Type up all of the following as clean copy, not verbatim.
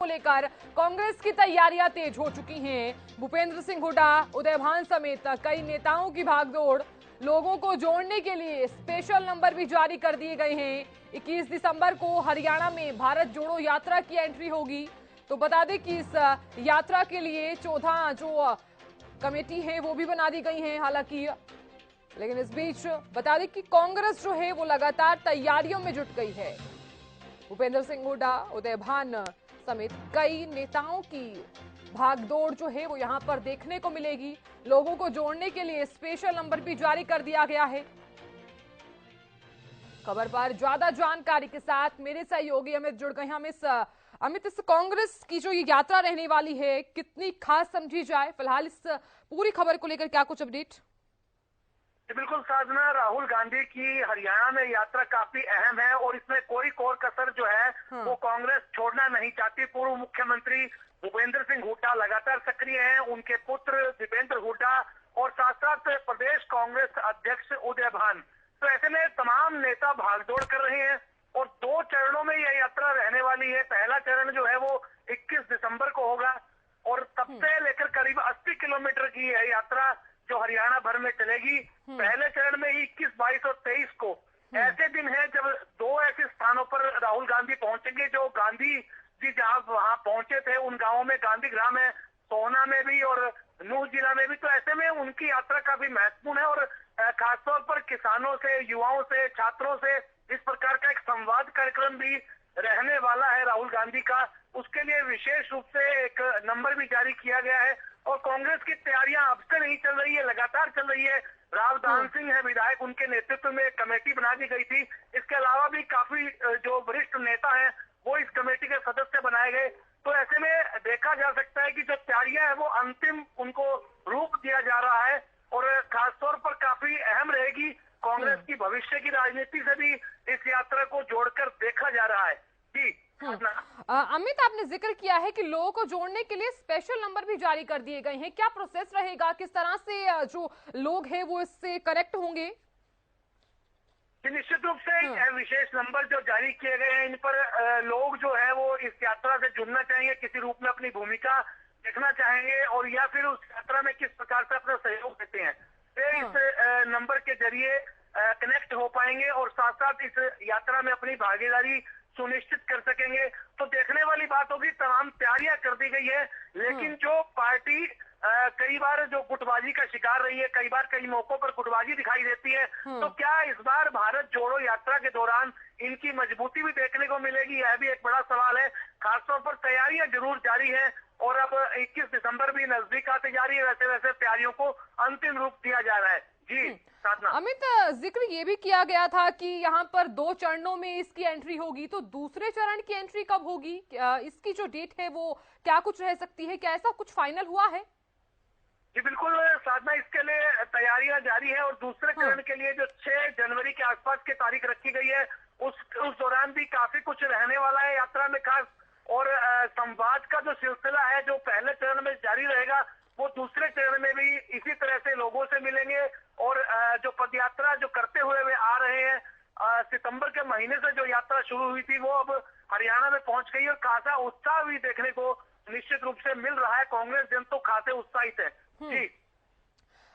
लेकर कांग्रेस की तैयारियां तेज हो चुकी हैं। भूपेंद्र सिंह हुड्डा, उदय भान समेत कई नेताओं की भागदौड़, लोगों को जोड़ने के लिए स्पेशल नंबर भी जारी कर दिए गए हैं। 21 दिसंबर को हरियाणा में भारत जोड़ो यात्रा की एंट्री होगी। तो बता दें कि इस यात्रा के लिए 14 जो कमेटी है वो भी बना दी गई है। हालांकि लेकिन इस बीच बता दें कि कांग्रेस जो है वो लगातार तैयारियों में जुट गई है। भूपेंद्र सिंह हुड्डा, उदय भान समेत कई नेताओं की भागदौड़ जो है वो यहां पर देखने को मिलेगी। लोगों को जोड़ने के लिए स्पेशल नंबर भी जारी कर दिया गया है। खबर पर ज्यादा जानकारी के साथ मेरे सहयोगी अमित जुड़ गए हैं। अमित, इस कांग्रेस की जो ये यात्रा रहने वाली है कितनी खास समझी जाए? फिलहाल इस पूरी खबर को लेकर क्या कुछ अपडेट? बिल्कुल साधना, राहुल गांधी की हरियाणा में यात्रा काफी अहम है और इसमें कोई कोर कसर जो है वो कांग्रेस छोड़ना नहीं चाहती। पूर्व मुख्यमंत्री भूपेंद्र सिंह हुड्डा लगातार सक्रिय हैं, उनके पुत्र दीपेंद्र हुड्डा और साथ साथ प्रदेश कांग्रेस अध्यक्ष उदय भान। तो ऐसे में तमाम नेता भागदौड़ कर रहे हैं और 2 चरणों में यह यात्रा रहने वाली है। पहला चरण जो है वो 21 दिसंबर को होगा और तब से लेकर करीब 80 किलोमीटर की यह यात्रा जो हरियाणा भर में चलेगी। पहले चरण में ही 21, 22 और 23 को ऐसे दिन है जब 2 ऐसे स्थानों पर राहुल गांधी पहुंचेंगे जो गांधी जी जहां वहां पहुंचे थे उन गांवों में गांधी ग्राम है, सोहना में भी और नूह जिला में भी। तो ऐसे में उनकी यात्रा काफी महत्वपूर्ण है और खासतौर पर किसानों से, युवाओं से, छात्रों से इस प्रकार का एक संवाद कार्यक्रम भी रहने वाला है राहुल गांधी का। उसके लिए विशेष रूप से एक नंबर भी जारी किया गया है और कांग्रेस की तैयारियां अब से नहीं चल रही है, लगातार चल रही है। राव दान सिंह है विधायक, उनके नेतृत्व में एक कमेटी बना दी गई थी। इसके अलावा भी काफी जो वरिष्ठ नेता हैं वो इस कमेटी के सदस्य बनाए गए। तो ऐसे में देखा जा सकता है कि जो तैयारियां है वो अंतिम उनको रूप दिया जा रहा है और खासतौर पर काफी अहम रहेगी। कांग्रेस की भविष्य की राजनीति से भी इस यात्रा को जोड़कर देखा जा रहा है। जी अमित, आपने जिक्र किया है कि लोगों को जोड़ने के लिए स्पेशल नंबर भी जारी कर दिए गए हैं। क्या प्रोसेस रहेगा? किस तरह से जो लोग हैं वो इससे कनेक्ट होंगे? निश्चित रूप से विशेष नंबर जो जारी किए गए हैं इन पर लोग जो है वो इस यात्रा से जुड़ना चाहेंगे, किसी रूप में अपनी भूमिका देखना चाहेंगे और या फिर उस यात्रा में किस प्रकार से अपना सहयोग देते हैं वे इस नंबर के जरिए कनेक्ट हो पाएंगे और साथ साथ इस यात्रा में अपनी भागीदारी सुनिश्चित कर सकेंगे। तो देखने वाली बात होगी, तमाम तैयारियां कर दी गई है लेकिन जो पार्टी कई बार जो गुटबाजी का शिकार रही है, कई बार कई मौकों पर गुटबाजी दिखाई देती है, तो क्या इस बार भारत जोड़ो यात्रा के दौरान इनकी मजबूती भी देखने को मिलेगी? यह भी एक बड़ा सवाल है। खासतौर पर तैयारियां जरूर जारी है और अब 21 दिसंबर भी नजदीक आती जा रही है, वैसे वैसे तैयारियों को अंतिम रूप दिया जा रहा है। जी साधना, अमित, जिक्र ये भी किया गया था कि यहाँ पर 2 चरणों में इसकी एंट्री होगी, तो दूसरे चरण की एंट्री कब होगी? इसकी जो डेट है वो क्या कुछ रह सकती है? क्या ऐसा कुछ फाइनल हुआ है? जी बिल्कुल साधना, इसके लिए तैयारियां जारी है और दूसरे चरण के लिए जो 6 जनवरी के आसपास की तारीख रखी गई है उस दौरान भी काफी कुछ रहने वाला है यात्रा में खास। और संवाद का जो सिलसिला है जो पहले चरण में जारी रहेगा वो दूसरे चरण में भी इसी तरह से लोगों से मिलेंगे और जो पदयात्रा जो करते हुए वे आ रहे हैं सितंबर के महीने से जो यात्रा शुरू हुई थी वो अब हरियाणा में पहुंच गई और खासा उत्साह भी देखने को निश्चित रूप से मिल रहा है। कांग्रेस जन तो खासे उत्साहित है। जी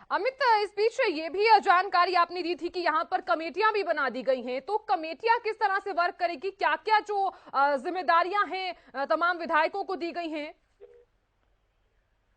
अमित, इस बीच ये भी जानकारी आपने दी थी कि यहाँ पर कमेटियां भी बना दी गई हैं, तो कमेटियां किस तरह से वर्क करेगी? क्या क्या जो जिम्मेदारियां हैं तमाम विधायकों को दी गई हैं?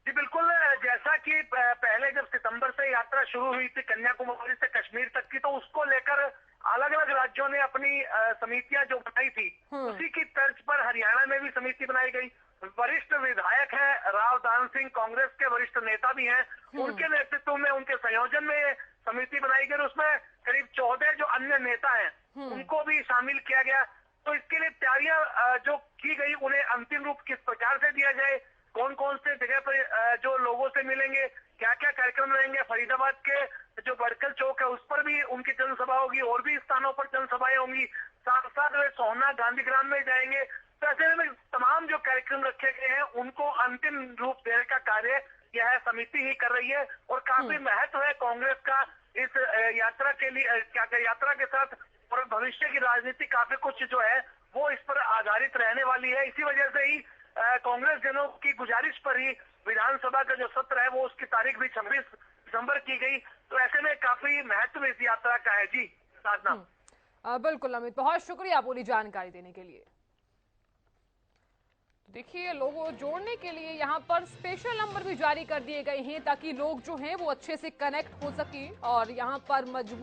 जी बिल्कुल, जैसा कि पहले जब सितंबर से यात्रा शुरू हुई थी कन्याकुमारी से कश्मीर तक की, तो उसको लेकर अलग अलग राज्यों ने अपनी समितियां जो बनाई थी उसी की तर्ज पर हरियाणा में भी समिति बनाई गई। वरिष्ठ विधायक है राव दान सिंह, कांग्रेस के वरिष्ठ नेता भी हैं, उनके नेतृत्व में उनके संयोजन में समिति बनाई गई। उसमें करीब 14 जो अन्य नेता हैं उनको भी शामिल किया गया। तो इसके लिए तैयारियां जो की गई उन्हें अंतिम रूप किस प्रकार से दिया जाए, कौन कौन से जगह पर जो लोगों से मिलेंगे, क्या क्या कार्यक्रम रहेंगे। फरीदाबाद के जो बड़कल चौक है उस पर भी उनकी जनसभा होगी और भी स्थानों पर जनसभाएं होंगी। साथ साथ वे सोहना गांधी ग्राम में जाएंगे। तो ऐसे में तमाम जो कार्यक्रम रखे गए हैं उनको अंतिम रूप देने का कार्य यह समिति ही कर रही है और काफी महत्व है कांग्रेस का इस यात्रा के लिए, क्या यात्रा के साथ और भविष्य की राजनीति काफी कुछ जो है वो इस पर आधारित रहने वाली है। इसी वजह से ही कांग्रेस जनों की गुजारिश पर ही विधानसभा का जो सत्र है वो उसकी तारीख भी 26 दिसंबर की गई। तो ऐसे में काफी महत्व इस यात्रा का है जी साधना। बिल्कुल अमित, बहुत शुक्रिया पूरी जानकारी देने के लिए। देखिए, लोगों को जोड़ने के लिए यहाँ पर स्पेशल नंबर भी जारी कर दिए गए हैं ताकि लोग जो हैं वो अच्छे से कनेक्ट हो सके और यहाँ पर मजबूत